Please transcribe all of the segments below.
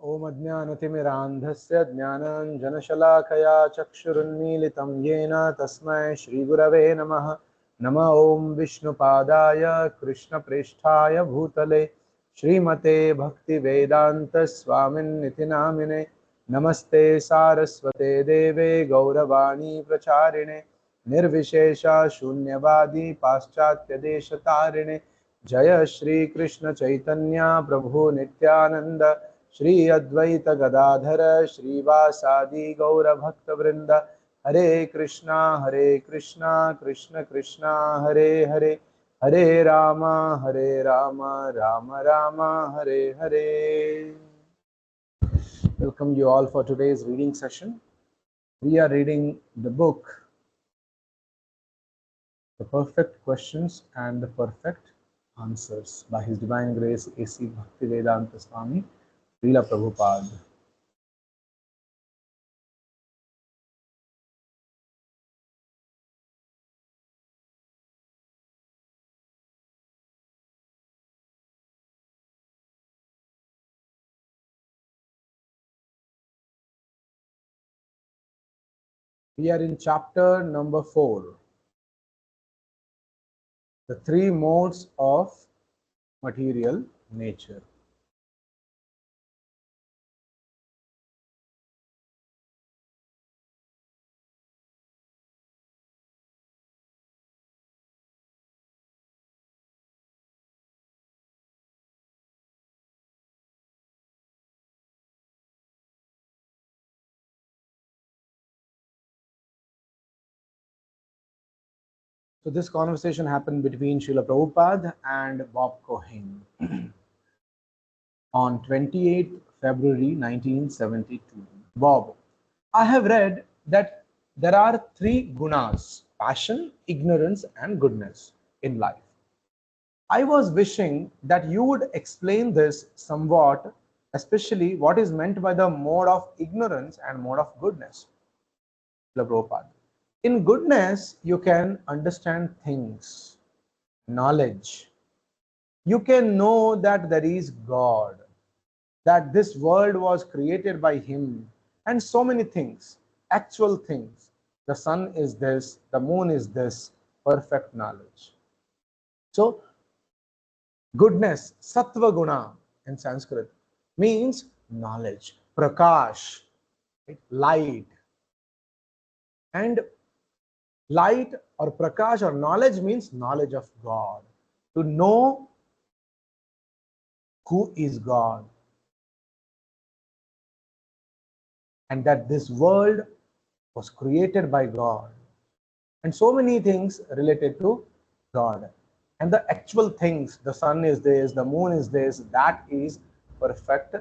ओम अज्ञानतिमिरान्धस्य ज्ञानाञ्जनशलाकया चक्षुरुन्मीलितं येन तस्मै श्रीगुरवे नमः। नमः ओम विष्णुपादाय कृष्णप्रेष्ठाय भूतले श्रीमते भक्तिवेदांत स्वामिन्निति नामिने। नमस्ते सारस्वते देवे गौरवाणी प्रचारिणे निर्विशेषा शून्यवादी पाश्चात्यदेशतारिणे। जय श्री कृष्ण चैतन्य प्रभु नित्यानंद श्री अद्वैत गदाधर श्रीवासादि गौर भक्त वृंद। हरे कृष्णा कृष्ण कृष्णा हरे हरे, हरे Ram Ram Ram Hare Hare. Welcome you all for today's reading session. We are reading the book The Perfect Questions and the Perfect Answers by His Divine Grace A.C. Bhaktivedanta Swami Srila Prabhupada. We are in chapter number 4, the three modes of material nature. So this conversation happened between Srila Prabhupada and Bob Cohen on 28th February 1972. Bob, I have read that there are three gunas: passion, ignorance, and goodness in life. I was wishing that you would explain this somewhat, especially what is meant by the mode of ignorance and mode of goodness. Srila Prabhupada. In goodness, you can understand things, knowledge. You can know that there is God, that this world was created by Him, and so many things, actual things. The sun is this, the moon is this, perfect knowledge. So, goodness, sattva guna in Sanskrit, means knowledge, prakash, right? Light. And light or prakash or knowledge means knowledge of God. To know who is God, and that this world was created by God, and so many things related to God. And the actual things, the sun is this, the moon is this, that is perfect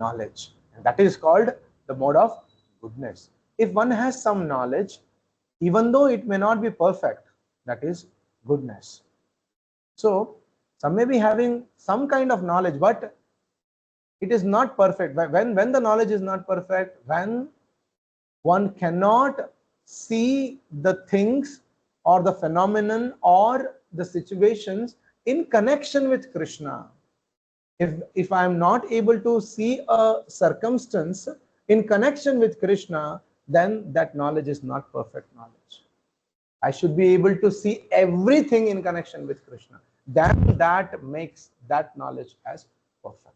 knowledge. And that is called the mode of goodness. If one has some knowledge, even though it may not be perfect, that is goodness. So, some may be having some kind of knowledge, but it is not perfect. When the knowledge is not perfect, when one cannot see the things or the phenomenon or the situations in connection with Krishna. If I am not able to see a circumstance in connection with Krishna, then that knowledge is not perfect knowledge. I should be able to see everything in connection with Krishna. Then that makes that knowledge as perfect.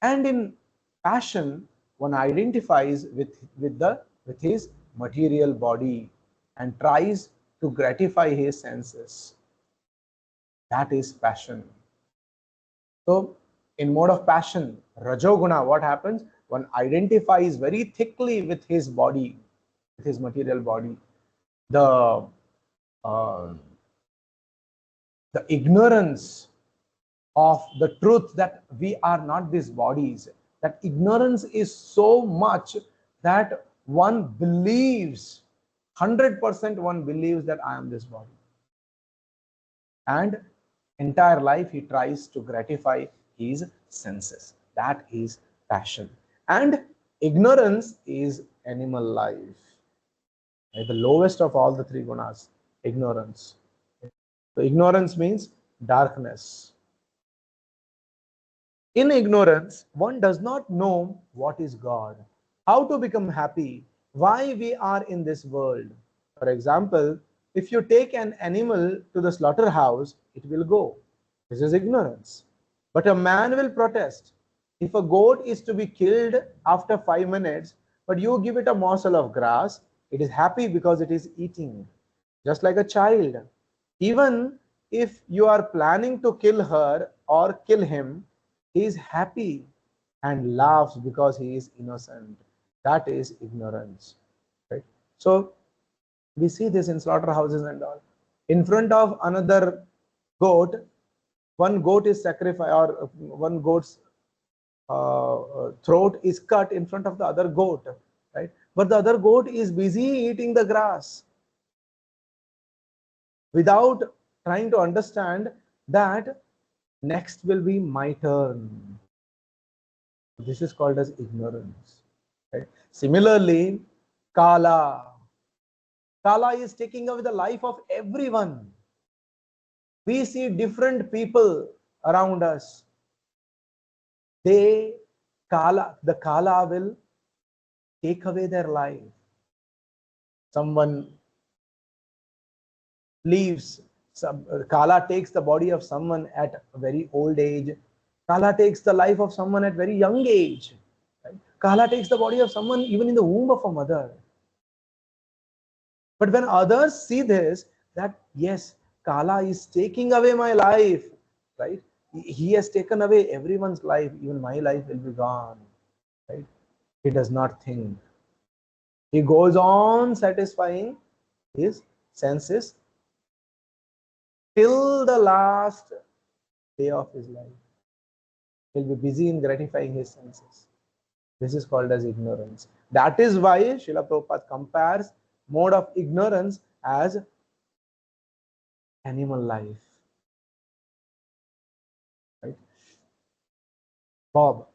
And in passion, one identifies with his material body and tries to gratify his senses. That is passion. So, in mode of passion, Rajoguna, what happens? One identifies very thickly with his body, with his material body. The uh, the ignorance of the truth that we are not these bodies, that ignorance is so much that one believes, 100% one believes that I am this body. And entire life he tries to gratify his senses. That is passion. And ignorance is animal life. The lowest of all the three gunas, ignorance. So ignorance means darkness. In ignorance, one does not know what is God, how to become happy, why we are in this world. For example, if you take an animal to the slaughterhouse, it will go. This is ignorance. But a man will protest. If a goat is to be killed after 5 minutes, but you give it a morsel of grass, it is happy because it is eating. Just like a child. Even if you are planning to kill her or kill him, he is happy and laughs because he is innocent. That is ignorance. Right? So we see this in slaughterhouses and all. In front of another goat, one goat is sacrificed, or one goat's throat is cut in front of the other goat, right? But the other goat is busy eating the grass without trying to understand that next will be my turn. This is called as ignorance. Right? Similarly, Kala. Kala is taking away the life of everyone. We see different people around us. The Kala will take away their life. Someone leaves, Kala takes the body of someone at a very old age. Kala takes the life of someone at very young age. Right? Kala takes the body of someone even in the womb of a mother. But when others see this, that yes, Kala is taking away my life, right? He has taken away everyone's life, even my life will be gone, right? He does not think. He goes on satisfying his senses till the last day of his life. He'll be busy in gratifying his senses. This is called as ignorance. That is why Srila Prabhupada compares mode of ignorance as animal life. Right? Bob,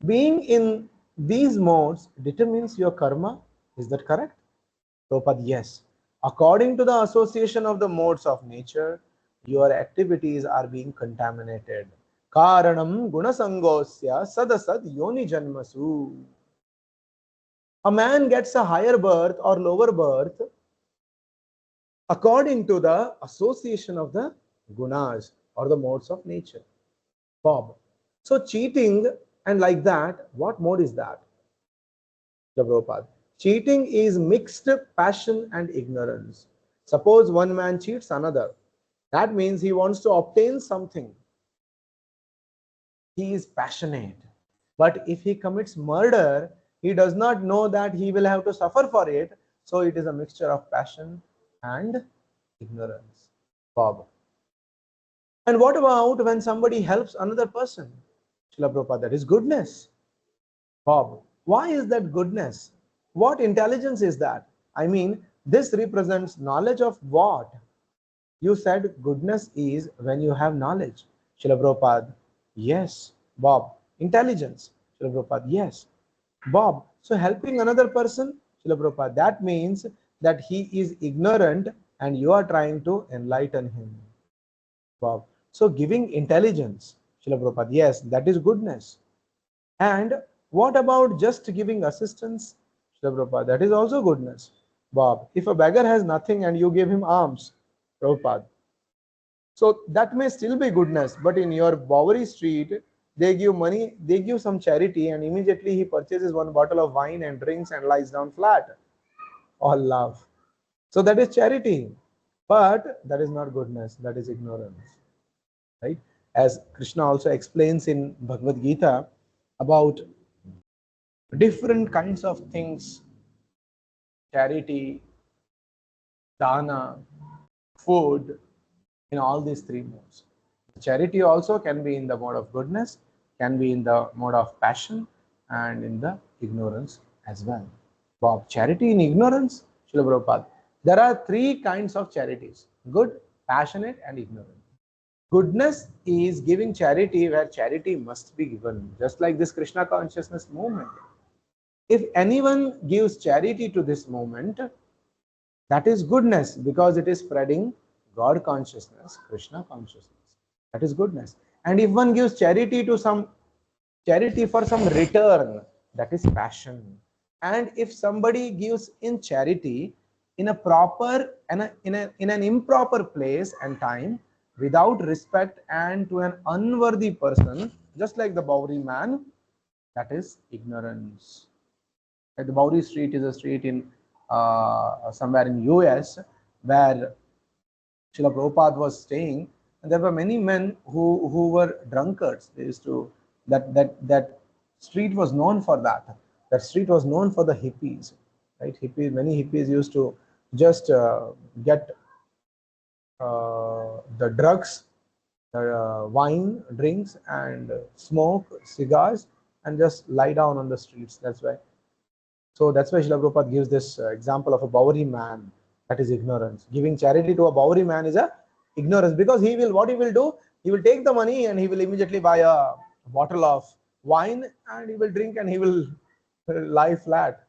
being in these modes determines your karma. Is that correct? Prabhupada, yes. According to the association of the modes of nature, your activities are being contaminated. Karanam gunasangosya sadasad yoni janmasu. A man gets a higher birth or lower birth according to the association of the gunas or the modes of nature. Bob. So cheating and like that, what mode is that? The Prabhupada. Cheating is mixed passion and ignorance. Suppose one man cheats another. That means he wants to obtain something. He is passionate. But if he commits murder, he does not know that he will have to suffer for it. So it is a mixture of passion and ignorance. Bob. And what about when somebody helps another person? Srila Prabhupada, that is goodness. Bob, why is that goodness? What intelligence is that? I mean, this represents knowledge of what? You said goodness is when you have knowledge. Srila Prabhupada, yes. Bob, intelligence. Srila Prabhupada, yes. Bob, so helping another person? Srila Prabhupada, that means that he is ignorant and you are trying to enlighten him. Bob, so giving intelligence. Srila Prabhupada, yes, that is goodness. And what about just giving assistance? Srila Prabhupada, that is also goodness. Bob, if a beggar has nothing and you give him alms, Prabhupada, so that may still be goodness, but in your Bowery street, they give money, they give some charity, and immediately he purchases one bottle of wine and drinks and lies down flat. All love. So that is charity, but that is not goodness, that is ignorance. Right? As Krishna also explains in Bhagavad Gita about different kinds of things: charity, dana, food, in all these three modes. Charity also can be in the mode of goodness, can be in the mode of passion, and in the ignorance as well. Bob, charity in ignorance? Srila Prabhupada. There are three kinds of charities: good, passionate, and ignorant. Goodness is giving charity where charity must be given, just like this Krishna consciousness movement. If anyone gives charity to this movement, that is goodness because it is spreading God consciousness, Krishna consciousness. That is goodness. And if one gives charity to some charity for some return, that is passion. And if somebody gives in charity in a proper and in an improper place and time, without respect and to an unworthy person, just like the Bowery man, that is ignorance. The Bowery Street is a street in somewhere in US where Srila Prabhupada was staying, and there were many men who were drunkards. They used to that street was known for that. That street was known for the hippies, right? Hippies, many hippies used to just get the drugs, wine, drinks, and smoke cigars, and just lie down on the streets. That's why. So that's why Srila Prabhupada gives this example of a Bowery man, that is ignorance. Giving charity to a Bowery man is a ignorance, because he will, what he will do, he will take the money and he will immediately buy a bottle of wine and he will drink and he will lie flat.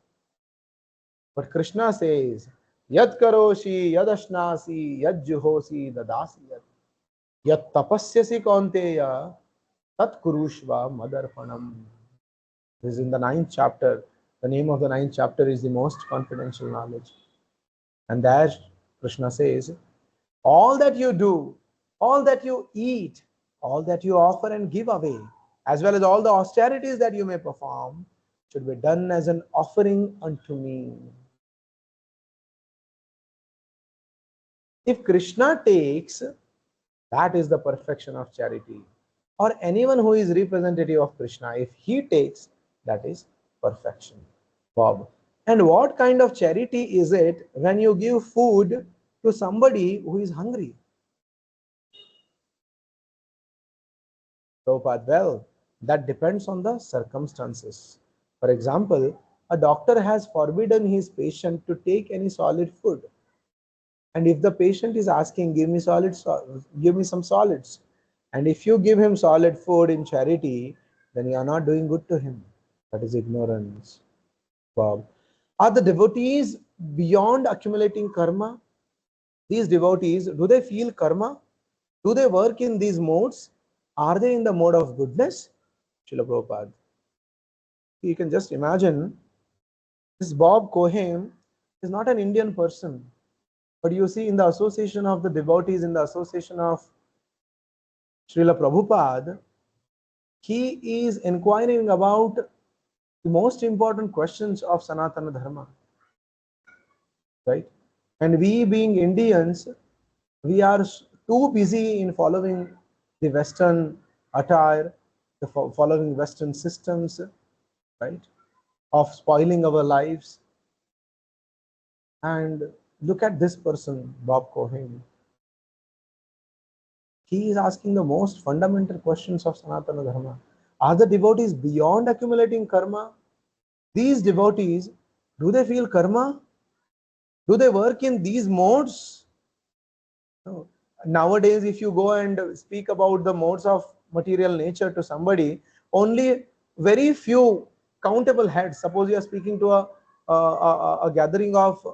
But Krishna says, Yad karoshi, yad ashnasi, yad juhosi, dadasi yad. Yat tapasyasi kaunteya, tat kurushva madarpanam. This is in the 9th chapter. The name of the 9th chapter is the most confidential knowledge. And there Krishna says, all that you do, all that you eat, all that you offer and give away, as well as all the austerities that you may perform, should be done as an offering unto me. If Krishna takes, that is the perfection of charity. Or anyone who is representative of Krishna, if he takes, that is perfection. Bob. And what kind of charity is it when you give food to somebody who is hungry? Prabhupada, well, that depends on the circumstances. For example, a doctor has forbidden his patient to take any solid food. And if the patient is asking, give me give me some solids, and if you give him solid food in charity, then you are not doing good to him. That is ignorance. Bob. Are the devotees beyond accumulating karma? These devotees, do they feel karma? Do they work in these modes? Are they in the mode of goodness? Srila Prabhupada. You can just imagine, this Bob Cohen is not an Indian person. But you see, in the association of the devotees, in the association of Srila Prabhupada, he is inquiring about the most important questions of Sanatana Dharma. Right? And we being Indians, we are too busy in following the Western attire, following Western systems, right? Of spoiling our lives. And look at this person, Bob Cohen. He is asking the most fundamental questions of Sanatana Dharma. Are the devotees beyond accumulating karma? These devotees, do they feel karma? Do they work in these modes? No. Nowadays, if you go and speak about the modes of material nature to somebody, only very few countable heads, suppose you are speaking to a gathering of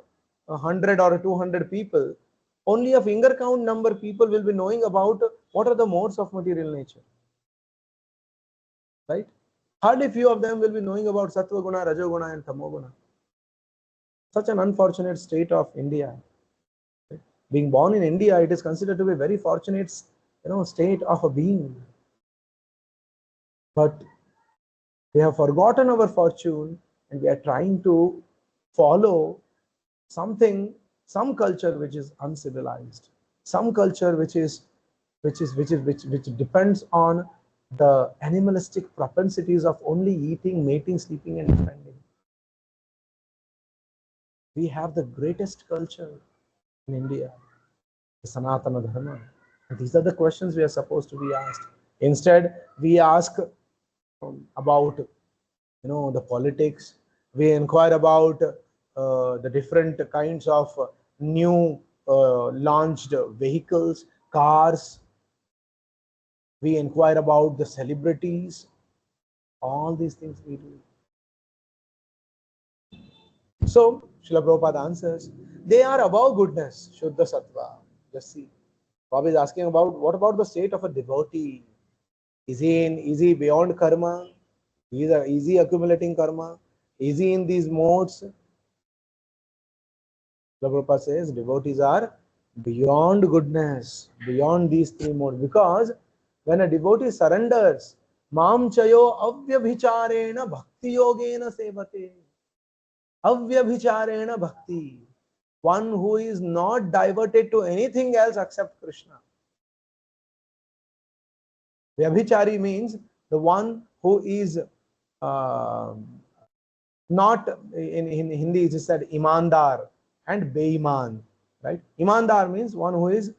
100 or 200 people, only a finger count number people will be knowing about what are the modes of material nature. Right? Hardly few of them will be knowing about Sattva Guna, Rajo Guna and Tamo Guna. Such an unfortunate state of India. Right? Being born in India, it is considered to be a very fortunate, state of a being. But we have forgotten our fortune and we are trying to follow something, some culture which is uncivilized, some culture which depends on the animalistic propensities of only eating, mating, sleeping, and defending. We have the greatest culture in India, the Sanatana Dharma. And these are the questions we are supposed to be asked. Instead, we ask about the politics. We inquire about the different kinds of new launched vehicles, cars. We inquire about the celebrities. All these things we do. So, Srila Prabhupada answers, they are above goodness, Shuddha Sattva. Just see. Bob is asking about, what about the state of a devotee? Is he beyond karma? easy accumulating karma, easy in these modes. Prabhupada says devotees are beyond goodness, beyond these three modes, because when a devotee surrenders, Mam chayo avyabhicharena bhakti yogena sevate. Avyabhicharena bhakti. One who is not diverted to anything else except Krishna. Vyabhichari means the one who is not, in Hindi it is said imandar and beiman, right? Imandar means one who is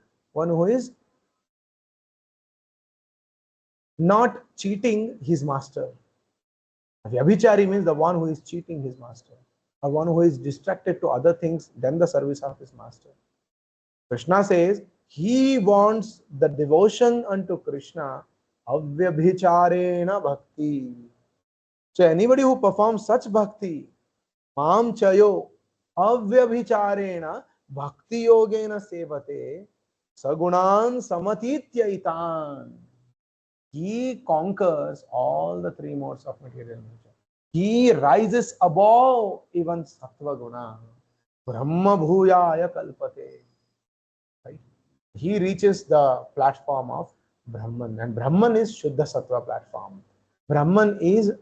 not cheating his master. Vyabhichari means the one who is cheating his master, or one who is distracted to other things than the service of his master. Krishna says he wants the devotion unto Krishna avyabhicharena bhakti. So anybody who performs such bhakti, mam chayo avyabhicharena bhakti yogena sevate sagunan samatityaitan. He conquers all the three modes of material nature. He rises above even sattva guna. Brahma bhuyaya kalpate. Right? He reaches the platform of Brahman, and Brahman is Shuddha Sattva platform. Brahman is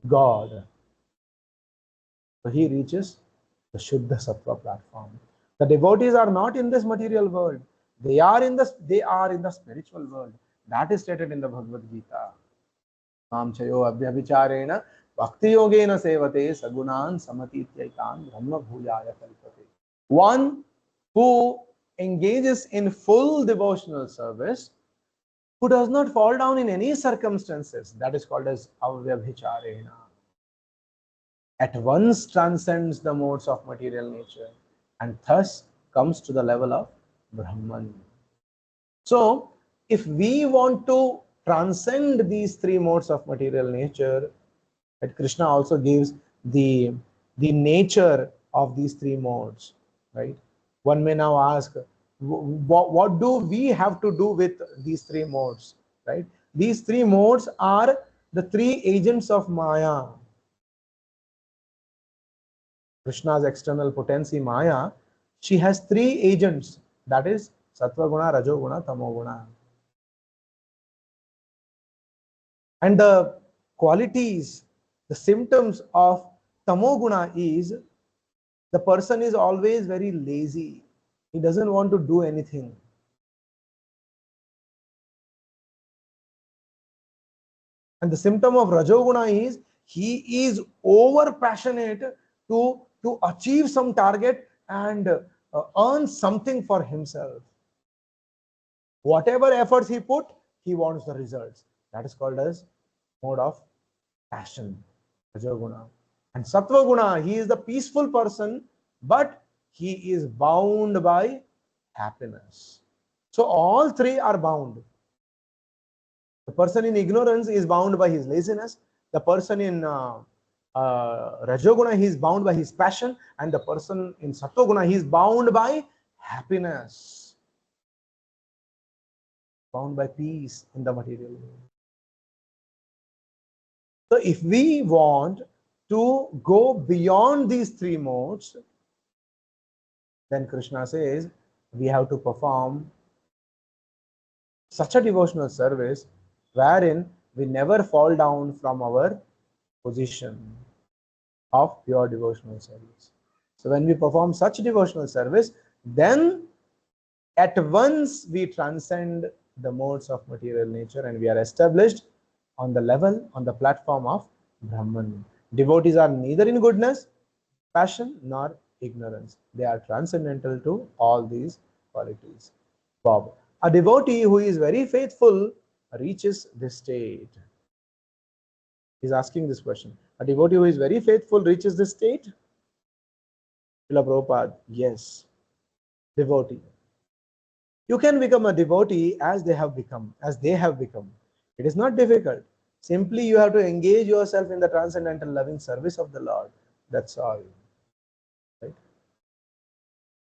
God. So he reaches the Shuddha Sattva platform. The devotees are not in this material world. They are in the spiritual world. That is stated in the Bhagavad Gita. Mam chayo abhyabhicharena bhakti yogena sevate sagunan samatityaitan brahma bhuyaya kalpate. One who engages in full devotional service, who does not fall down in any circumstances, that is called as avyabhicharena, at once transcends the modes of material nature and thus comes to the level of Brahman. So, if we want to transcend these three modes of material nature, that Krishna also gives the nature of these three modes, right? One may now ask, what do we have to do with these three modes, right? These three modes are the three agents of Maya. Krishna's external potency Maya, she has three agents, that is Sattva Guna, Rajo Guna, Tamo Guna. And the qualities, the symptoms of Tamo Guna is the person is always very lazy. He doesn't want to do anything. And the symptom of Rajoguna is he is over passionate to achieve some target and earn something for himself. Whatever efforts he put, he wants the results. That is called as mode of passion, Rajoguna. And Sattva Guna, he is the peaceful person, but he is bound by happiness. So all three are bound. The person in ignorance is bound by his laziness. The person in Rajoguna, he is bound by his passion. And the person in Sattoguna, he is bound by happiness. Bound by peace in the material world. So if we want to go beyond these three modes, then Krishna says we have to perform such a devotional service wherein we never fall down from our position of pure devotional service. So when we perform such devotional service, then at once we transcend the modes of material nature and we are established on the level, on the platform of Brahman. Devotees are neither in goodness, passion, nor ignorance. They are transcendental to all these qualities. Bob. A devotee who is very faithful reaches this state. He's asking this question. A devotee who is very faithful reaches this state? Srila Prabhupada, yes. Devotee. You can become a devotee as they have become. It is not difficult. Simply you have to engage yourself in the transcendental loving service of the Lord. That's all. Right?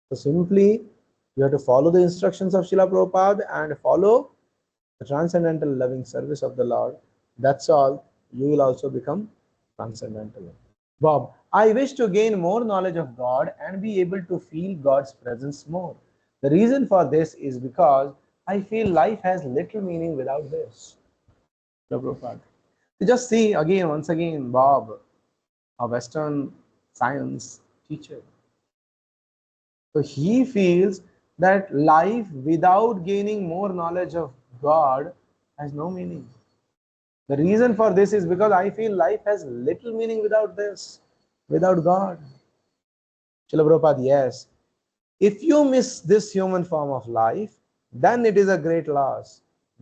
So simply you have to follow the instructions of Srila Prabhupada and follow the transcendental loving service of the Lord. That's all. You will also become transcendental. Bob, I wish to gain more knowledge of God and be able to feel God's presence more. The reason for this is because I feel life has little meaning without this. Prabhupada. You just see again, once again, Bob, a Western science teacher. So he feels that life without gaining more knowledge of God has no meaning. The reason for this is because I feel life has little meaning without this, without God. Srila Prabhupada, yes. If you miss this human form of life, then it is a great loss.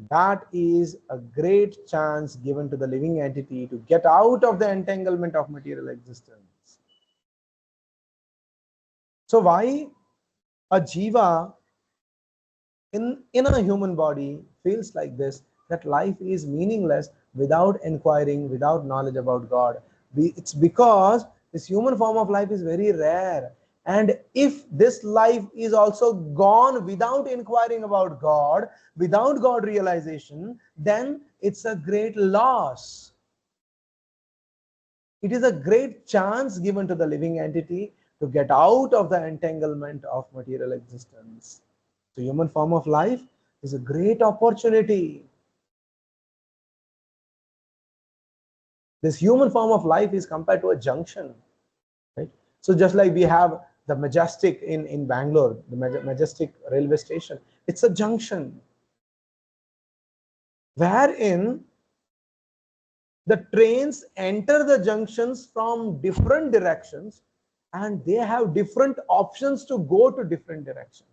That is a great chance given to the living entity to get out of the entanglement of material existence. So why a jiva in a human body feels like this, that life is meaningless without inquiring, without knowledge about God? It's because this human form of life is very rare. And if this life is also gone without inquiring about God, without God realization, then it's a great loss. It is a great chance given to the living entity to get out of the entanglement of material existence. The human form of life is a great opportunity. This human form of life is compared to a junction, right? So just like we have the Majestic in Bangalore, the Majestic railway station, it's a junction wherein the trains enter the junctions from different directions and they have different options to go to different directions.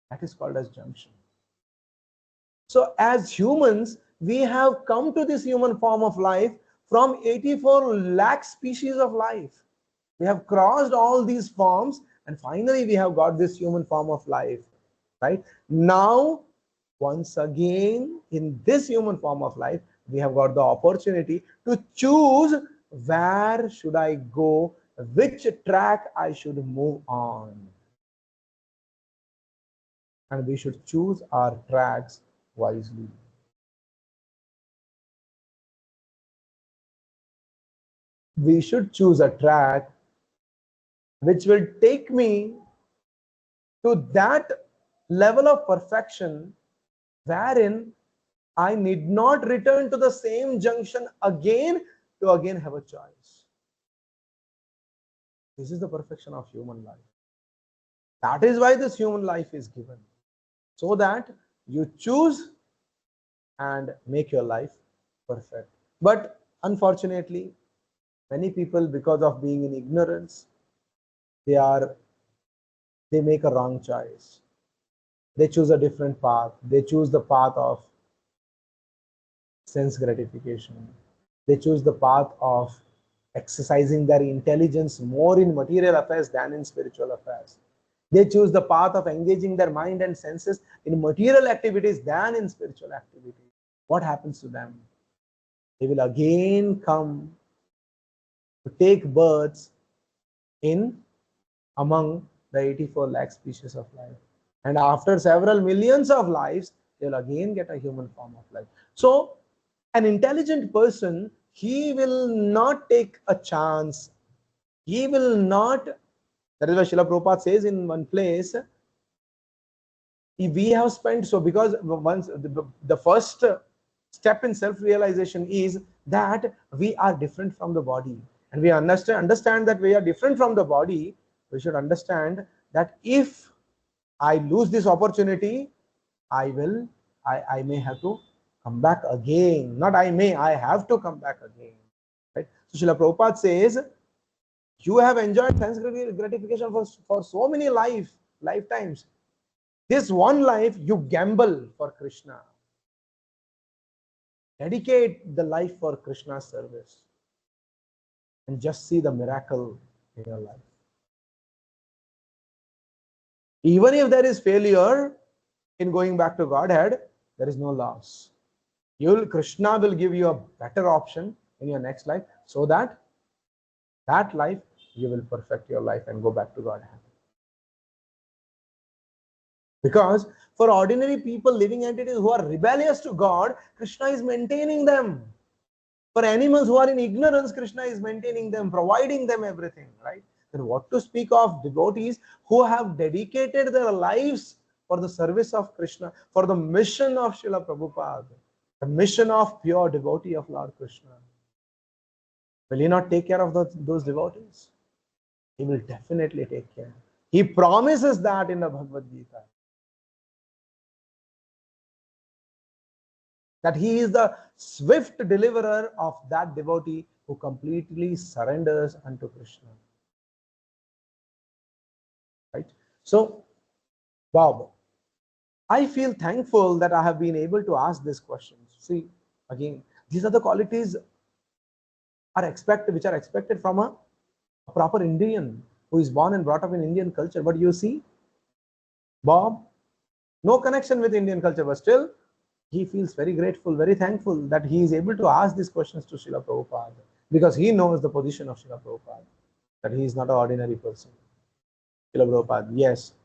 That is called as junction. So as humans, we have come to this human form of life from 84 lakh species of life. We have crossed all these forms and finally we have got this human form of life, right? Now, once again, in this human form of life, we have got the opportunity to choose where should I go, which track I should move on. And we should choose our tracks wisely. We should choose a track which will take me to that level of perfection wherein I need not return to the same junction again to again have a choice. This is the perfection of human life. That is why this human life is given, so that you choose and make your life perfect. But unfortunately, many people, because of being in ignorance, they make a wrong choice. They choose a different path. They choose the path of sense gratification. They choose the path of exercising their intelligence more in material affairs than in spiritual affairs. They choose the path of engaging their mind and senses in material activities than in spiritual activities. What happens to them? They will again come to take births in among the 84 lakh species of life. And after several millions of lives, they'll again get a human form of life. So an intelligent person, he will not take a chance. He will not, that is why Srila Prabhupada says in one place, we have spent, so because once the first step in self-realization is that we are different from the body. And we understand that we are different from the body. We should understand that if I lose this opportunity, I may have to come back again. Not I have to come back again. Right? So Srila Prabhupada says, you have enjoyed sense gratification for so many lifetimes. This one life you gamble for Krishna. Dedicate the life for Krishna's service. And just see the miracle in your life. Even if there is failure in going back to Godhead, there is no loss. Krishna will give you a better option in your next life, so that life you will perfect your life and go back to Godhead. Because for ordinary people, living entities who are rebellious to God, Krishna is maintaining them. For animals who are in ignorance, Krishna is maintaining them, providing them everything, right? Then what to speak of devotees who have dedicated their lives for the service of Krishna, for the mission of Srila Prabhupada, the mission of pure devotee of Lord Krishna. Will he not take care of those devotees? He will definitely take care. He promises that in the Bhagavad Gita. That he is the swift deliverer of that devotee who completely surrenders unto Krishna. Right? So, Bob, I feel thankful that I have been able to ask these questions. See, again, these are the qualities which are expected from a proper Indian who is born and brought up in Indian culture. But you see, Bob, no connection with Indian culture, but still, he feels very grateful, very thankful that he is able to ask these questions to Srila Prabhupada, because he knows the position of Srila Prabhupada, that he is not an ordinary person. Srila Prabhupada, yes,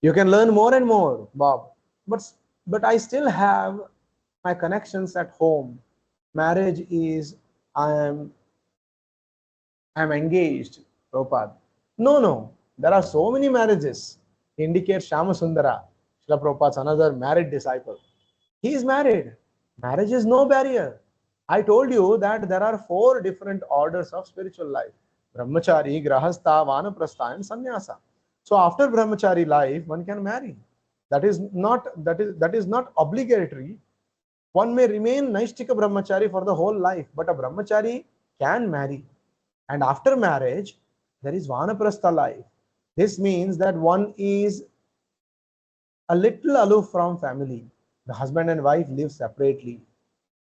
you can learn more and more, Bob, but I still have my connections at home. Marriage is, I am engaged, Prabhupada. No, there are so many marriages. Indicate Shyamasundara, Srila Prabhupada's another married disciple. He is married. Marriage is no barrier. I told you that there are 4 different orders of spiritual life: Brahmachari, Grahastha, Vanaprastha, and Sannyasa. So after Brahmachari life, one can marry. That is not obligatory. One may remain Naishtika Brahmachari for the whole life, but a Brahmachari can marry. And after marriage, there is Vanaprastha life. This means that one is a little aloof from family. The husband and wife live separately.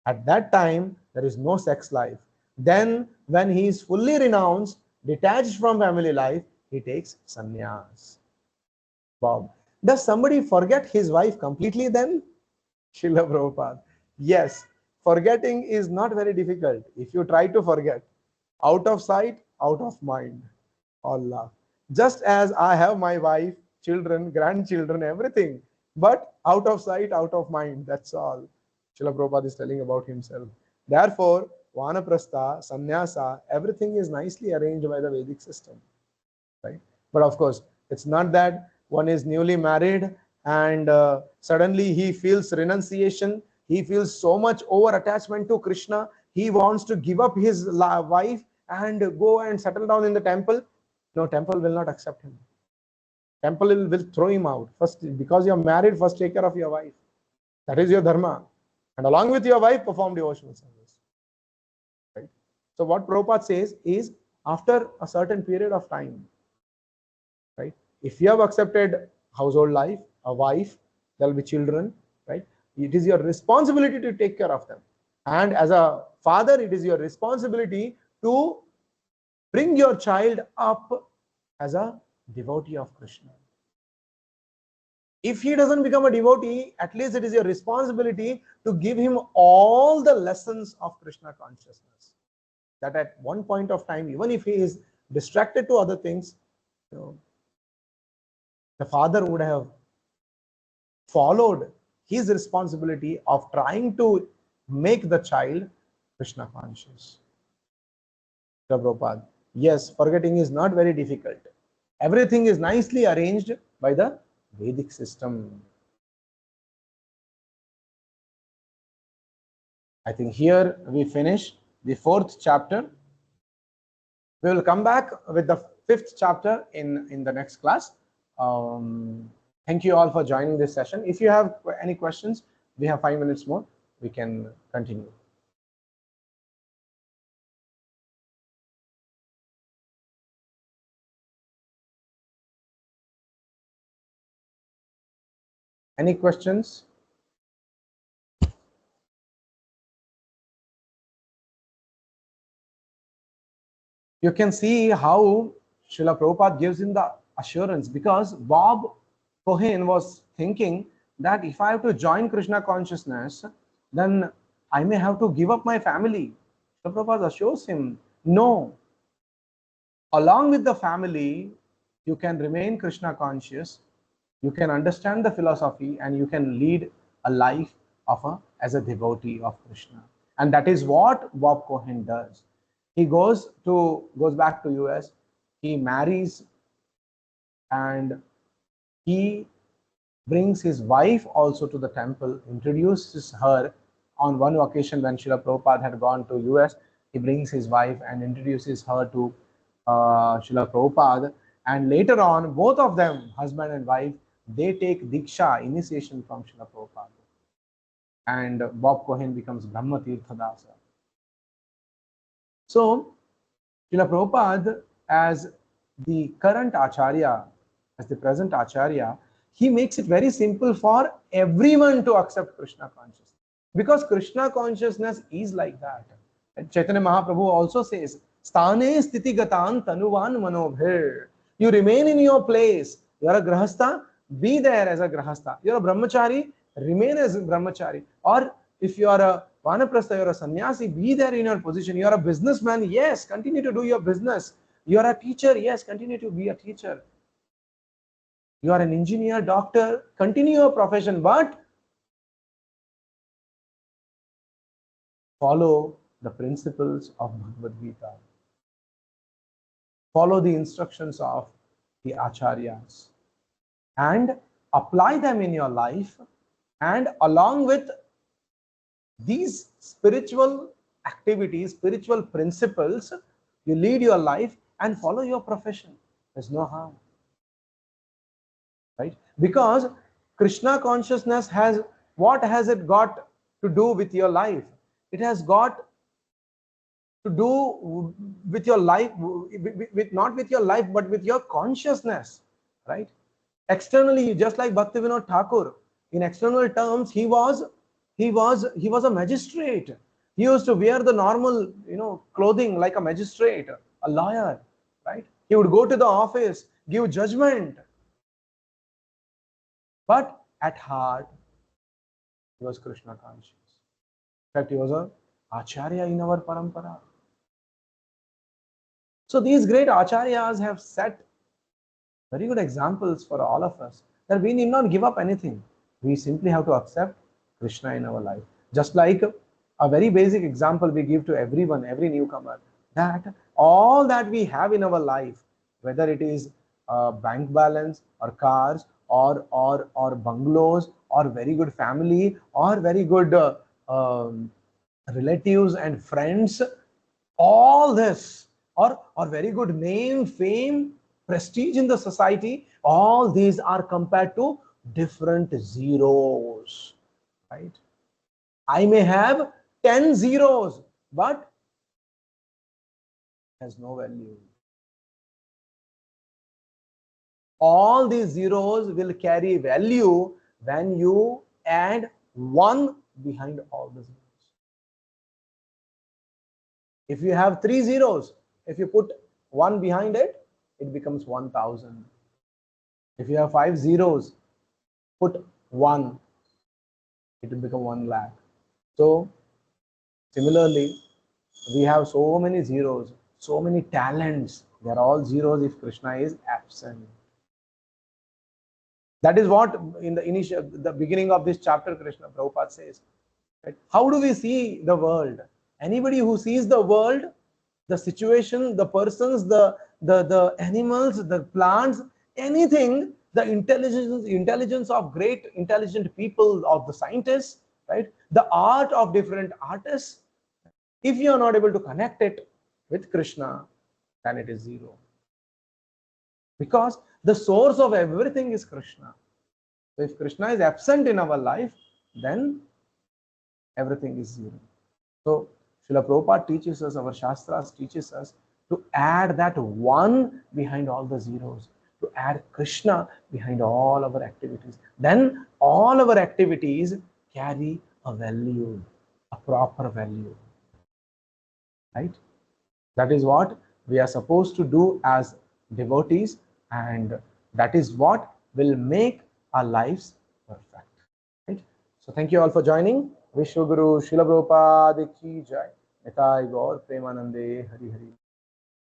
At that time, there is no sex life. Then, when he is fully renounced, detached from family life, he takes sannyas. Bob, does somebody forget his wife completely then? Srila Prabhupada. Yes, forgetting is not very difficult. If you try to forget, out of sight, out of mind. Allah. Just as I have my wife, children, grandchildren, everything, but out of sight, out of mind. That's all. Srila Prabhupada is telling about himself. Therefore, Vanaprastha, Sannyasa, everything is nicely arranged by the Vedic system. Right? But of course, it's not that one is newly married and suddenly he feels renunciation. He feels so much over attachment to Krishna. He wants to give up his wife and go and settle down in the temple. No, temple will not accept him. Temple will throw him out. First, because you are married, first take care of your wife. That is your dharma. And along with your wife, perform devotional service. Right? So what Prabhupada says is, after a certain period of time, right? If you have accepted household life, a wife, there will be children, right? It is your responsibility to take care of them. And as a father, it is your responsibility to bring your child up as a devotee of Krishna. If he doesn't become a devotee, at least it is your responsibility to give him all the lessons of Krishna consciousness. That at one point of time, even if he is distracted to other things, the father would have followed his responsibility of trying to make the child Krishna conscious. Prabhupada, yes, forgetting is not very difficult. Everything is nicely arranged by the Vedic system. I think here we finish the 4th chapter. We will come back with the 5th chapter in the next class. Thank you all for joining this session. If you have any questions, we have 5 minutes more. We can continue. Any questions? You can see how Srila Prabhupada gives him the assurance, because Bob Cohen was thinking that if I have to join Krishna consciousness, then I may have to give up my family. Srila Prabhupada assures him, no. Along with the family, you can remain Krishna conscious, you can understand the philosophy, and you can lead a life of as a devotee of Krishna. And that is what Bob Cohen does. He goes back to US, he marries, and he brings his wife also to the temple, introduces her on one occasion when Srila Prabhupada had gone to US. He brings his wife and introduces her to Srila Prabhupada. And later on, both of them, husband and wife, they take Diksha, initiation from Srila Prabhupada. And Bob Cohen becomes Brahma Tirtha Dasa. So, Srila Prabhupada, as the current Acharya, as the present Acharya, he makes it very simple for everyone to accept Krishna consciousness. Because Krishna consciousness is like that. And Chaitanya Mahaprabhu also says, Sthane sthiti gatan tanuvan manobhir. You remain in your place. You are a grahastha, be there as a grahastha. You are a brahmachari, remain as a brahmachari. Or if you are a vanaprastha, you are a sannyasi, be there in your position. You are a businessman, yes, continue to do your business. You are a teacher, yes, continue to be a teacher. You are an engineer, doctor, continue your profession, but follow the principles of Bhagavad Gita. Follow the instructions of the acharyas and apply them in your life, and along with these spiritual activities, spiritual principles, you lead your life and follow your profession. There's no harm. Right? Because Krishna consciousness has, what has it got to do with your life? It has got to do with your life, with not with your life, but with your consciousness, right? Externally, just like Bhaktivinoda Thakur, in external terms, he was a magistrate. He used to wear the normal, clothing like a magistrate, a lawyer, right? He would go to the office, give judgment. But at heart, he was Krishna conscious. In fact, he was an acharya in our parampara. So these great acharyas have set very good examples for all of us, that we need not give up anything. We simply have to accept Krishna in our life. Just like a very basic example we give to everyone, every newcomer, that all that we have in our life, whether it is bank balance or cars or bungalows or very good family or very good relatives and friends, all this, or very good name, fame, prestige in the society, all these are compared to different zeros, right? I may have 10 zeros, but it has no value. All these zeros will carry value when you add 1 behind all the zeros. If you have 3 zeros, if you put 1 behind it, it becomes 1000. If you have 5 zeros, put 1, it will become 1 lakh. So similarly, we have so many zeros, so many talents. They are all zeros if Krishna is absent. That is what in the beginning of this chapter, Krishna Prabhupada says. Right? How do we see the world? Anybody who sees the world, the situation, the persons, the animals, the plants, anything, the intelligence of great intelligent people, of the scientists, right? The art of different artists. If you are not able to connect it with Krishna, then it is zero. Because the source of everything is Krishna. So if Krishna is absent in our life, then everything is zero. So Srila Prabhupada teaches us, our Shastras teaches us to add that 1 behind all the zeros, to add Krishna behind all our activities. Then all our activities carry a value, a proper value, right? That is what we are supposed to do as devotees, and that is what will make our lives perfect, right? So thank you all for joining. Vishwaguru Srila Prabhupada ki jai. Nitai Gaur Premanande Hari Hari.